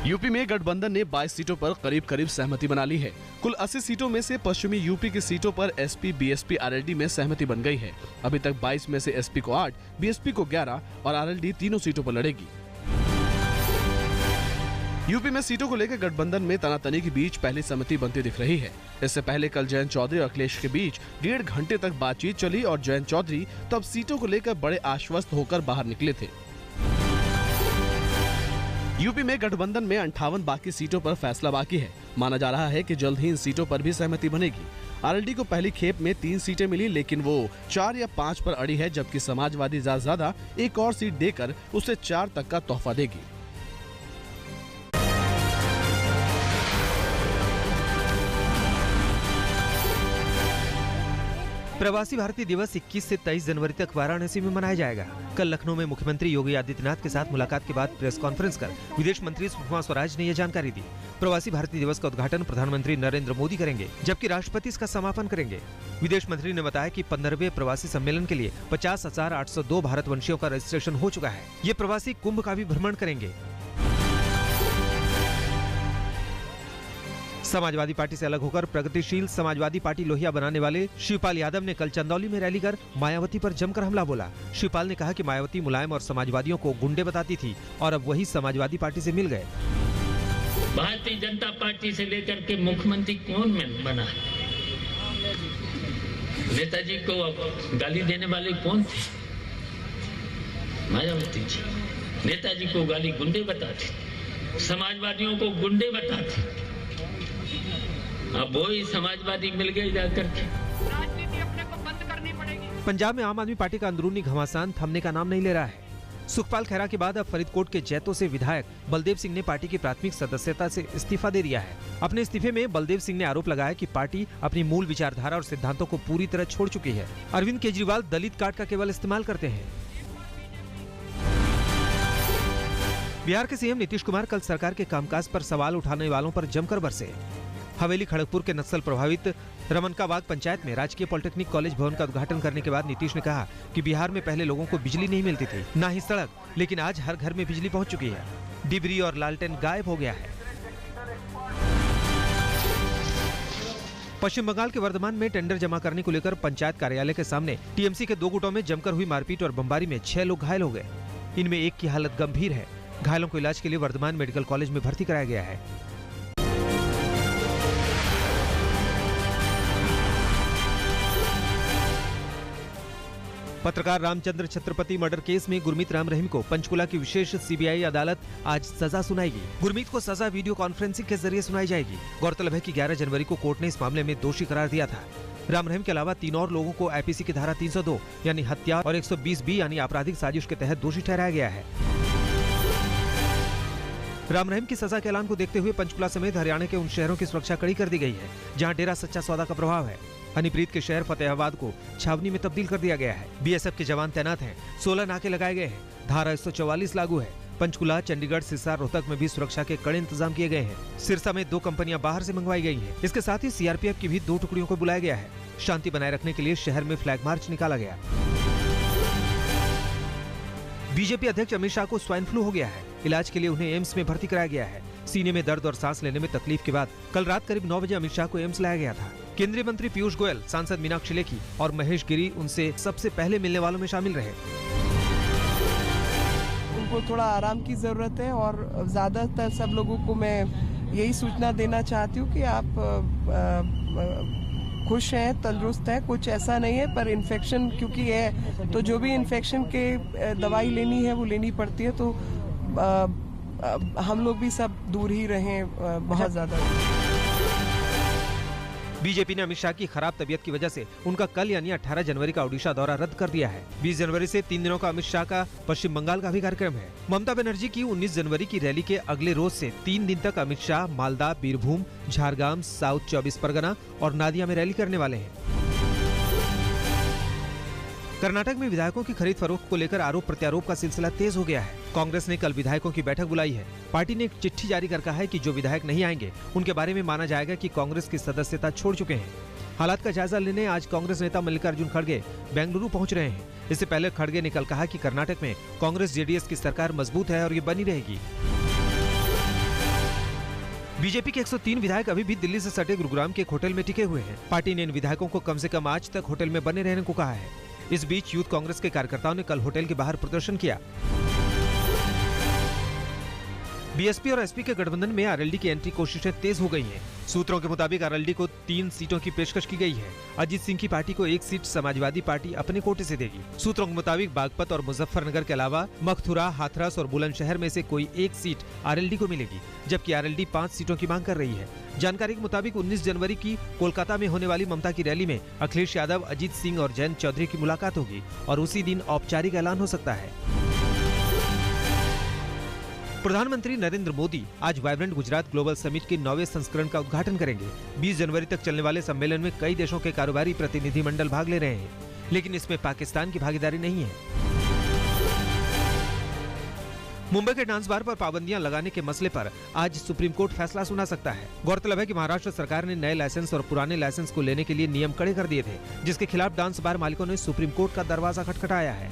UP में गठबंधन ने 22 सीटों पर करीब करीब सहमति बना ली है। कुल 80 सीटों में से पश्चिमी यूपी की सीटों पर एसपी, बीएसपी, आरएलडी में सहमति बन गई है। अभी तक 22 में से एसपी को 8, बीएसपी को 11 और आरएलडी तीनों सीटों पर लड़ेगी। यूपी में सीटों को लेकर गठबंधन में तनातनी के बीच पहली सहमति बनती दिख रही है। इससे पहले कल जयंत चौधरी और अखिलेश के बीच 1.5 घंटे तक बातचीत चली और जयंत चौधरी तब सीटों को लेकर बड़े आश्वस्त होकर बाहर निकले थे। यूपी में गठबंधन में 58 बाकी सीटों पर फैसला बाकी है। माना जा रहा है कि जल्द ही इन सीटों पर भी सहमति बनेगी। आरएलडी को पहली खेप में 3 सीटें मिली, लेकिन वो 4 या 5 पर अड़ी है, जबकि समाजवादी ज्यादा एक और सीट देकर उसे 4 तक का तोहफा देगी। प्रवासी भारतीय दिवस 21 से 23 जनवरी तक वाराणसी में मनाया जाएगा। कल लखनऊ में मुख्यमंत्री योगी आदित्यनाथ के साथ मुलाकात के बाद प्रेस कॉन्फ्रेंस कर विदेश मंत्री सुषमा स्वराज ने यह जानकारी दी। प्रवासी भारतीय दिवस का उद्घाटन प्रधानमंत्री नरेंद्र मोदी करेंगे, जबकि राष्ट्रपति इसका समापन करेंगे। विदेश मंत्री ने बताया कि 15वें प्रवासी सम्मेलन के लिए 50,802 भारतवंशियों का रजिस्ट्रेशन हो चुका है। ये प्रवासी कुंभ का भी भ्रमण करेंगे। समाजवादी पार्टी से अलग होकर प्रगतिशील समाजवादी पार्टी लोहिया बनाने वाले शिवपाल यादव ने कल चंदौली में रैली कर मायावती पर जमकर हमला बोला। शिवपाल ने कहा कि मायावती मुलायम और समाजवादियों को गुंडे बताती थी और अब वही समाजवादी पार्टी से मिल गए। भारतीय जनता पार्टी से लेकर के मुख्यमंत्री कौन बना? नेताजी को गाली देने वाले कौन थे? मायावती जी। नेताजी को गाली गुंडे बताती, समाजवादियों को गुंडे बताती। अब वही समाजवादी मिल गए जाकर के। राजनीति अपने को बंद करनी पड़ेगी। पंजाब में आम आदमी पार्टी का अंदरूनी घमासान थमने का नाम नहीं ले रहा है। सुखपाल खैरा के बाद अब फरीदकोट के जैतो से विधायक बलदेव सिंह ने पार्टी की प्राथमिक सदस्यता से इस्तीफा दे दिया है। अपने इस्तीफे में बलदेव सिंह ने आरोप लगाया कि पार्टी अपनी मूल विचारधारा और सिद्धांतों को पूरी तरह छोड़ चुकी है। अरविंद केजरीवाल दलित कार्ड का केवल इस्तेमाल करते हैं। बिहार के सीएम नीतीश कुमार कल सरकार के कामकाज पर सवाल उठाने वालों पर जमकर बरसे। हवेली खड़गपुर के नक्सल प्रभावित रमनकाबाग पंचायत में राजकीय पॉलिटेक्निक कॉलेज भवन का उद्घाटन करने के बाद नीतीश ने कहा कि बिहार में पहले लोगों को बिजली नहीं मिलती थी, न ही सड़क, लेकिन आज हर घर में बिजली पहुंच चुकी है। डिबरी और लालटेन गायब हो गया है। पश्चिम बंगाल के वर्धमान में टेंडर जमा करने को लेकर पंचायत कार्यालय के सामने टीएमसी के 2 गुटों में जमकर हुई मारपीट और बमबारी में 6 लोग घायल हो गए। इनमें एक की हालत गंभीर है। घायलों को इलाज के लिए वर्धमान मेडिकल कॉलेज में भर्ती कराया गया है। पत्रकार रामचंद्र छत्रपति मर्डर केस में गुरमीत राम रहीम को पंचकुला की विशेष सीबीआई अदालत आज सजा सुनाएगी। गुरमीत को सजा वीडियो कॉन्फ्रेंसिंग के जरिए सुनाई जाएगी। गौरतलब है कि 11 जनवरी को कोर्ट ने इस मामले में दोषी करार दिया था। राम रहीम के अलावा 3 और लोगों को आईपीसी की धारा 302 यानी हत्या और 120B यानी आपराधिक साजिश के तहत दोषी ठहराया गया है। राम रहीम की सजा के ऐलान को देखते हुए पंचकुला समेत हरियाणा के उन शहरों की सुरक्षा कड़ी कर दी गई है जहां डेरा सच्चा सौदा का प्रभाव है। हनीप्रीत के शहर फतेहाबाद को छावनी में तब्दील कर दिया गया है। बीएसएफ के जवान तैनात हैं। 16 नाके लगाए गए हैं। धारा 144 लागू है। पंचकुला, चंडीगढ़, सिरसा, रोहतक में भी सुरक्षा के कड़े इंतजाम किए गए हैं। सिरसा में 2 कंपनियां बाहर से मंगवाई गई हैं। इसके साथ ही सीआरपीएफ की भी 2 टुकड़ियों को बुलाया गया है। शांति बनाए रखने के लिए शहर में फ्लैग मार्च निकाला गया। बीजेपी अध्यक्ष अमित शाह को स्वाइन फ्लू हो गया है। इलाज के लिए उन्हें एम्स में भर्ती कराया गया है। सीने में दर्द और सांस लेने में तकलीफ के बाद कल रात करीब 9 बजे अमित शाह को एम्स लाया गया था। केंद्रीय मंत्री पीयूष गोयल, सांसद मीनाक्षी लेखी और महेश गिरी उनसे सबसे पहले मिलने वालों में शामिल रहे। उनको थोड़ा आराम की जरूरत है और ज्यादातर सब लोगों को मैं यही सूचना देना चाहती हूँ कि आप खुश हैं, तंदुरुस्त हैं, कुछ ऐसा नहीं है, पर इन्फेक्शन क्योंकि है तो जो भी इन्फेक्शन के दवाई लेनी है वो लेनी पड़ती है, तो हम लोग भी सब दूर ही रहें बहुत ज्यादा। बीजेपी ने अमित शाह की खराब तबीयत की वजह से उनका कल यानी 18 जनवरी का ओडिशा दौरा रद्द कर दिया है। 20 जनवरी से 3 दिनों का अमित शाह का पश्चिम बंगाल का भी कार्यक्रम है। ममता बनर्जी की 19 जनवरी की रैली के अगले रोज से 3 दिन तक अमित शाह मालदा, बीरभूम, झारग्राम, साउथ 24 परगना और नादिया में रैली करने वाले हैं। कर्नाटक में विधायकों की खरीद फरोख्त को लेकर आरोप प्रत्यारोप का सिलसिला तेज हो गया है। कांग्रेस ने कल विधायकों की बैठक बुलाई है। पार्टी ने एक चिट्ठी जारी कर कहा है कि जो विधायक नहीं आएंगे उनके बारे में माना जाएगा कि कांग्रेस की सदस्यता छोड़ चुके हैं। हालात का जायजा लेने आज कांग्रेस नेता मल्लिकार्जुन खड़गे बेंगलुरु पहुंच रहे हैं। इससे पहले खड़गे ने कल कहा कि कर्नाटक में कांग्रेस जेडीएस की सरकार मजबूत है और ये बनी रहेगी। बीजेपी के 103 विधायक अभी भी दिल्ली से सटे गुरुग्राम के एक होटल में टिके हुए हैं। पार्टी ने इन विधायकों को कम से कम आज तक होटल में बने रहने को कहा है। इस बीच यूथ कांग्रेस के कार्यकर्ताओं ने कल होटल के बाहर प्रदर्शन किया। बीएसपी और एसपी के गठबंधन में आरएलडी की एंट्री कोशिशें तेज हो गई हैं। सूत्रों के मुताबिक आरएलडी को 3 सीटों की पेशकश की गई है। अजीत सिंह की पार्टी को 1 सीट समाजवादी पार्टी अपने कोटे से देगी। सूत्रों के मुताबिक बागपत और मुजफ्फरनगर के अलावा मखथुरा, हाथरस और बुलंदशहर में से कोई 1 सीट आरएलडी को मिलेगी, जबकि आरएलडी 5 सीटों की मांग कर रही है। जानकारी के मुताबिक 19 जनवरी की कोलकाता में होने वाली ममता की रैली में अखिलेश यादव, अजीत सिंह और जयंत चौधरी की मुलाकात होगी और उसी दिन औपचारिक ऐलान हो सकता है। प्रधानमंत्री नरेंद्र मोदी आज वाइब्रेंट गुजरात ग्लोबल समिट के 9वें संस्करण का उद्घाटन करेंगे। 20 जनवरी तक चलने वाले सम्मेलन में कई देशों के कारोबारी प्रतिनिधिमंडल भाग ले रहे हैं, लेकिन इसमें पाकिस्तान की भागीदारी नहीं है। मुंबई के डांस बार पर पाबंदियां लगाने के मसले पर आज सुप्रीम कोर्ट फैसला सुना सकता है। गौरतलब है कि महाराष्ट्र सरकार ने नए लाइसेंस और पुराने लाइसेंस को लेने के लिए नियम कड़े कर दिए थे, जिसके खिलाफ डांस बार मालिकों ने सुप्रीम कोर्ट का दरवाजा खटखटाया है।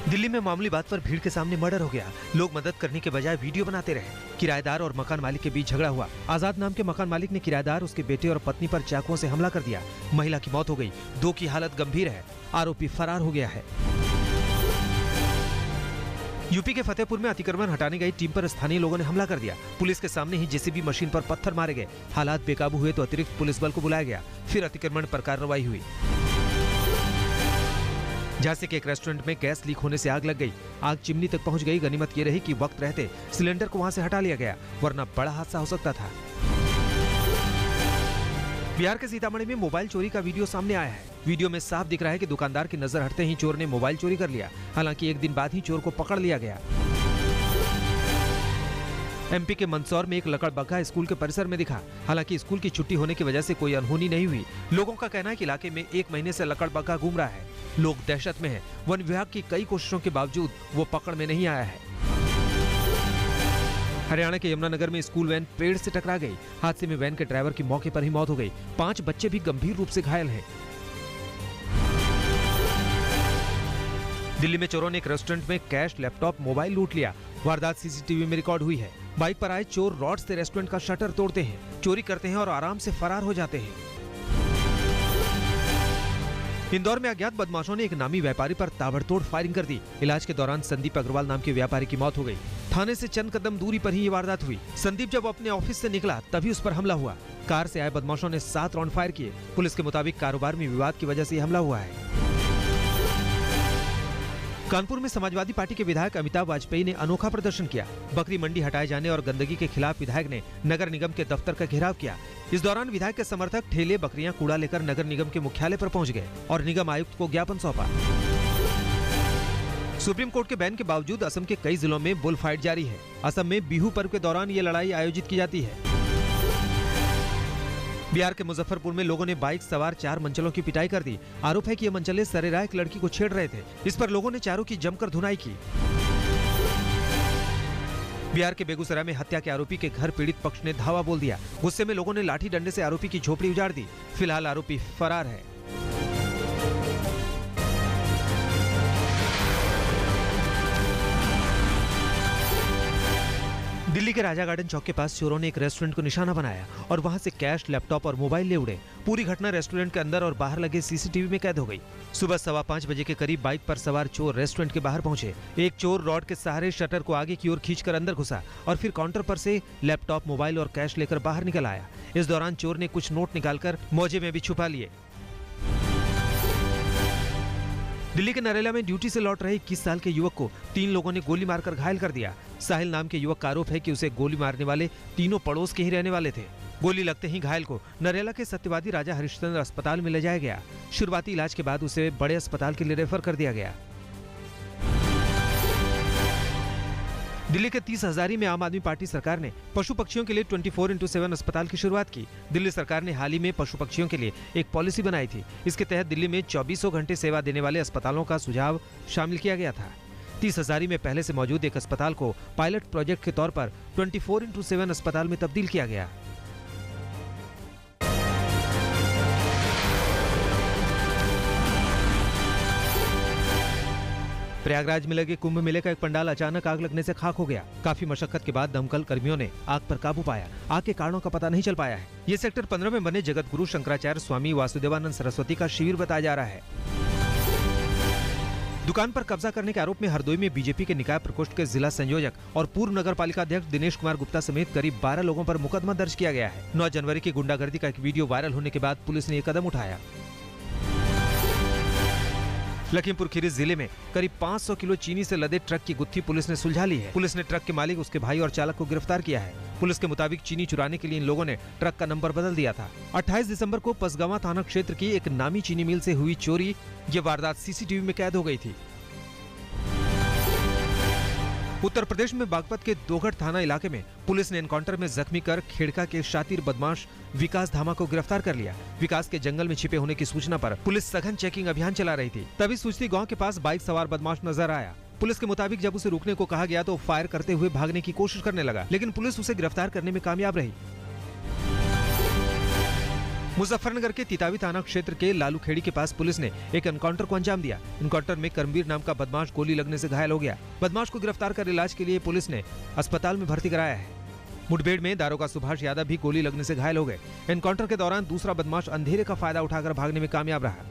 दिल्ली में मामूली बात पर भीड़ के सामने मर्डर हो गया। लोग मदद करने के बजाय वीडियो बनाते रहे। किराएदार और मकान मालिक के बीच झगड़ा हुआ। आजाद नाम के मकान मालिक ने किराएदार, उसके बेटे और पत्नी पर चाकुओं से हमला कर दिया। महिला की मौत हो गई, 2 की हालत गंभीर है। आरोपी फरार हो गया है। यूपी के फतेहपुर में अतिक्रमण हटाने गई टीम पर स्थानीय लोगों ने हमला कर दिया। पुलिस के सामने ही जेसीबी मशीन पर पत्थर मारे गए। हालात बेकाबू हुए तो अतिरिक्त पुलिस बल को बुलाया गया। फिर अतिक्रमण पर कार्रवाई हुई। झांसी के एक रेस्टोरेंट में गैस लीक होने से आग लग गई। आग चिमनी तक पहुंच गई। गनीमत ये रही कि वक्त रहते सिलेंडर को वहां से हटा लिया गया, वरना बड़ा हादसा हो सकता था। बिहार के सीतामढ़ी में मोबाइल चोरी का वीडियो सामने आया है। वीडियो में साफ दिख रहा है कि दुकानदार की नजर हटते ही चोर ने मोबाइल चोरी कर लिया। हालांकि एक दिन बाद ही चोर को पकड़ लिया गया। एमपी के मंदसौर में एक लकड़बग्घा स्कूल के परिसर में दिखा। हालांकि स्कूल की छुट्टी होने की वजह से कोई अनहोनी नहीं हुई। लोगों का कहना है कि इलाके में 1 महीने से लकड़बग्घा घूम रहा है। लोग दहशत में हैं। वन विभाग की कई कोशिशों के बावजूद वो पकड़ में नहीं आया है। हरियाणा के यमुनानगर में स्कूल वैन पेड़ से टकरा गई। हादसे में वैन के ड्राइवर की मौके पर ही मौत हो गई। 5 बच्चे भी गंभीर रूप से घायल हैं। दिल्ली में चोरों ने एक रेस्टोरेंट में कैश, लैपटॉप, मोबाइल लूट लिया। वारदात सीसीटीवी में रिकॉर्ड हुई है। बाइक पर आए चोर रॉड से रेस्टोरेंट का शटर तोड़ते हैं, चोरी करते हैं और आराम से फरार हो जाते हैं। इंदौर में अज्ञात बदमाशों ने एक नामी व्यापारी पर ताबड़तोड़ फायरिंग कर दी। इलाज के दौरान संदीप अग्रवाल नाम के व्यापारी की मौत हो गई। थाने से चंद कदम दूरी पर ही ये वारदात हुई। संदीप जब अपने ऑफिस से निकला तभी उस पर हमला हुआ। कार से आए बदमाशों ने 7 राउंड फायर किए। पुलिस के मुताबिक कारोबार में विवाद की वजह से हमला हुआ है। कानपुर में समाजवादी पार्टी के विधायक अमिताभ वाजपेयी ने अनोखा प्रदर्शन किया। बकरी मंडी हटाए जाने और गंदगी के खिलाफ विधायक ने नगर निगम के दफ्तर का घेराव किया। इस दौरान विधायक के समर्थक ठेले, बकरियां, कूड़ा लेकर नगर निगम के मुख्यालय पर पहुंच गए और निगम आयुक्त को ज्ञापन सौंपा। सुप्रीम कोर्ट के बैन के बावजूद असम के कई जिलों में बुल फाइट जारी है। असम में बिहू पर्व के दौरान ये लड़ाई आयोजित की जाती है। बिहार के मुजफ्फरपुर में लोगों ने बाइक सवार 4 मंचलों की पिटाई कर दी। आरोप है कि ये मंचले सरेराह एक लड़की को छेड़ रहे थे। इस पर लोगों ने चारों की जमकर धुनाई की। बिहार के बेगूसराय में हत्या के आरोपी के घर पीड़ित पक्ष ने धावा बोल दिया। गुस्से में लोगों ने लाठी डंडे से आरोपी की झोपड़ी उजाड़ दी। फिलहाल आरोपी फरार है। दिल्ली के राजा गार्डन चौक के पास चोरों ने एक रेस्टोरेंट को निशाना बनाया और वहां से कैश, लैपटॉप और मोबाइल ले उड़े। पूरी घटना रेस्टोरेंट के अंदर और बाहर लगे सीसीटीवी में कैद हो गई। सुबह 5:15 बजे के करीब बाइक पर सवार चोर रेस्टोरेंट के बाहर पहुंचे। एक चोर रॉड के सहारे शटर को आगे की ओर खींचकर अंदर घुसा और फिर काउंटर पर से लैपटॉप, मोबाइल और कैश लेकर बाहर निकल आया। इस दौरान चोर ने कुछ नोट निकालकर मोजे में भी छुपा लिए। दिल्ली के नरेला में ड्यूटी से लौट रहे 21 साल के युवक को 3 लोगों ने गोली मारकर घायल कर दिया। साहिल नाम के युवक का आरोप है कि उसे गोली मारने वाले तीनों पड़ोस के ही रहने वाले थे। गोली लगते ही घायल को नरेला के सत्यवादी राजा हरिश्चंद्र अस्पताल में ले जाया गया। शुरुआती इलाज के बाद उसे बड़े अस्पताल के लिए रेफर कर दिया गया। दिल्ली के 30 हजारी में आम आदमी पार्टी सरकार ने पशु पक्षियों के लिए 24x7 अस्पताल की शुरुआत की। दिल्ली सरकार ने हाल ही में पशु पक्षियों के लिए एक पॉलिसी बनाई थी। इसके तहत दिल्ली में 24 घंटे सेवा देने वाले अस्पतालों का सुझाव शामिल किया गया था। 30 हजारी में पहले से मौजूद एक अस्पताल को पायलट प्रोजेक्ट के तौर पर 24x7 अस्पताल में तब्दील किया गया। प्रयागराज में लगे कुंभ मेले का एक पंडाल अचानक आग लगने से खाक हो गया। काफी मशक्कत के बाद दमकल कर्मियों ने आग पर काबू पाया। आग के कारणों का पता नहीं चल पाया है। ये सेक्टर 15 में बने जगत गुरु शंकराचार्य स्वामी वासुदेवानंद सरस्वती का शिविर बताया जा रहा है। दुकान पर कब्जा करने के आरोप में हरदोई में बीजेपी के निकाय प्रकोष्ठ के जिला संयोजक और पूर्व नगर पालिका अध्यक्ष दिनेश कुमार गुप्ता समेत करीब 12 लोगों पर मुकदमा दर्ज किया गया है। 9 जनवरी की गुंडागर्दी का एक वीडियो वायरल होने के बाद पुलिस ने ये कदम उठाया। लखीमपुर खीरी जिले में करीब 500 किलो चीनी से लदे ट्रक की गुत्थी पुलिस ने सुलझा ली है। पुलिस ने ट्रक के मालिक, उसके भाई और चालक को गिरफ्तार किया है। पुलिस के मुताबिक चीनी चुराने के लिए इन लोगों ने ट्रक का नंबर बदल दिया था। 28 दिसंबर को पसगावा थाना क्षेत्र की एक नामी चीनी मिल से हुई चोरी, ये वारदात सीसीटीवी में कैद हो गई थी। उत्तर प्रदेश में बागपत के दोघट थाना इलाके में पुलिस ने एनकाउंटर में जख्मी कर खेड़का के शातिर बदमाश विकास धामा को गिरफ्तार कर लिया। विकास के जंगल में छिपे होने की सूचना पर पुलिस सघन चेकिंग अभियान चला रही थी। तभी सूचती गांव के पास बाइक सवार बदमाश नजर आया। पुलिस के मुताबिक जब उसे रुकने को कहा गया तो फायर करते हुए भागने की कोशिश करने लगा, लेकिन पुलिस उसे गिरफ्तार करने में कामयाब रही। मुजफ्फरनगर के तितावी थाना क्षेत्र के लालूखेड़ी के पास पुलिस ने एक एनकाउंटर को अंजाम दिया। एनकाउंटर में कर्मवीर नाम का बदमाश गोली लगने से घायल हो गया। बदमाश को गिरफ्तार कर इलाज के लिए पुलिस ने अस्पताल में भर्ती कराया है। मुठभेड़ में दारोगा सुभाष यादव भी गोली लगने से घायल हो गए। एनकाउंटर के दौरान दूसरा बदमाश अंधेरे का फायदा उठाकर भागने में कामयाब रहा।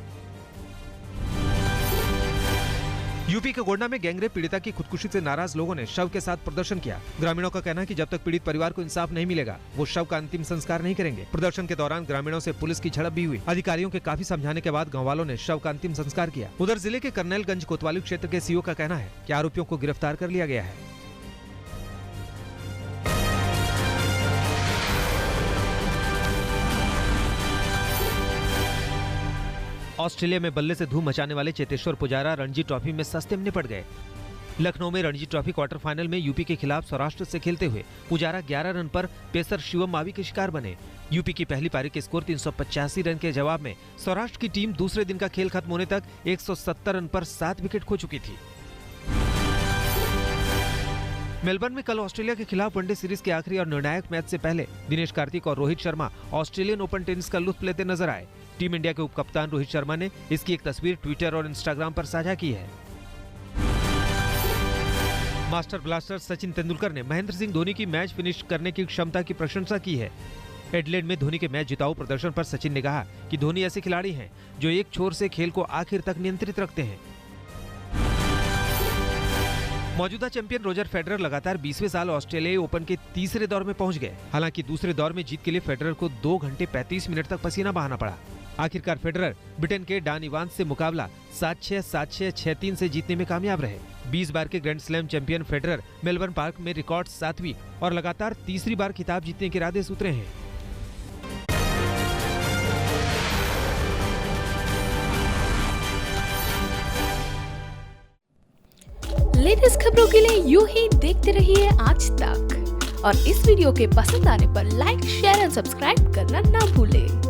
यूपी के गोंडा में गैंगरेप पीड़िता की खुदकुशी से नाराज लोगों ने शव के साथ प्रदर्शन किया। ग्रामीणों का कहना है कि जब तक पीड़ित परिवार को इंसाफ नहीं मिलेगा वो शव का अंतिम संस्कार नहीं करेंगे। प्रदर्शन के दौरान ग्रामीणों से पुलिस की झड़प भी हुई। अधिकारियों के काफी समझाने के बाद गांव वालों ने शव का अंतिम संस्कार किया। उधर जिले के करनैलगंज कोतवाली क्षेत्र के सीओ का कहना है कि आरोपियों को गिरफ्तार कर लिया गया है। ऑस्ट्रेलिया में बल्ले से धूम मचाने वाले चेतेश्वर पुजारा रणजी ट्रॉफी में सस्ते में निपट गए। लखनऊ में रणजी ट्रॉफी क्वार्टर फाइनल में यूपी के खिलाफ सौराष्ट्र से खेलते हुए पुजारा 11 रन पर पेसर शिवम मावी के शिकार बने। यूपी की पहली पारी के स्कोर 385 रन के जवाब में सौराष्ट्र की टीम दूसरे दिन का खेल खत्म होने तक 170 रन पर 7 विकेट खो चुकी थी। मेलबर्न में कल ऑस्ट्रेलिया के खिलाफ वनडे सीरीज के आखिरी और निर्णायक मैच से पहले दिनेश कार्तिक और Rohit Sharma Australian open tennis का लुत्फ लेते नजर आए। टीम इंडिया के उपकप्तान रोहित शर्मा ने इसकी एक तस्वीर ट्विटर और इंस्टाग्राम पर साझा की है। मास्टर ब्लास्टर सचिन तेंदुलकर ने महेंद्र सिंह धोनी की मैच फिनिश करने की क्षमता की प्रशंसा की है। एडलेड में धोनी के मैच जिताऊ प्रदर्शन पर सचिन ने कहा कि धोनी ऐसे खिलाड़ी हैं जो एक छोर से खेल को आखिर तक नियंत्रित रखते हैं। मौजूदा चैंपियन रोजर फेडरर लगातार 20वें साल ऑस्ट्रेलियाई ओपन के तीसरे दौर में पहुंच गए। हालांकि दूसरे दौर में जीत के लिए फेडरर को 2 घंटे 35 मिनट तक पसीना बहाना पड़ा। आखिरकार फेडरर ब्रिटेन के डैन इवांस से मुकाबला 7-6, 7-6, 6-3 से जीतने में कामयाब रहे। 20 बार के grand slam champion Federer Melbourne park में रिकॉर्ड 7वीं और लगातार तीसरी बार खिताब जीतने के इरादे से उतरे हैं। लेटेस्ट खबरों के लिए यूं ही देखते रहिए आज तक और इस वीडियो के पसंद आने पर लाइक, शेयर एंड सब्सक्राइब करना ना भूलें।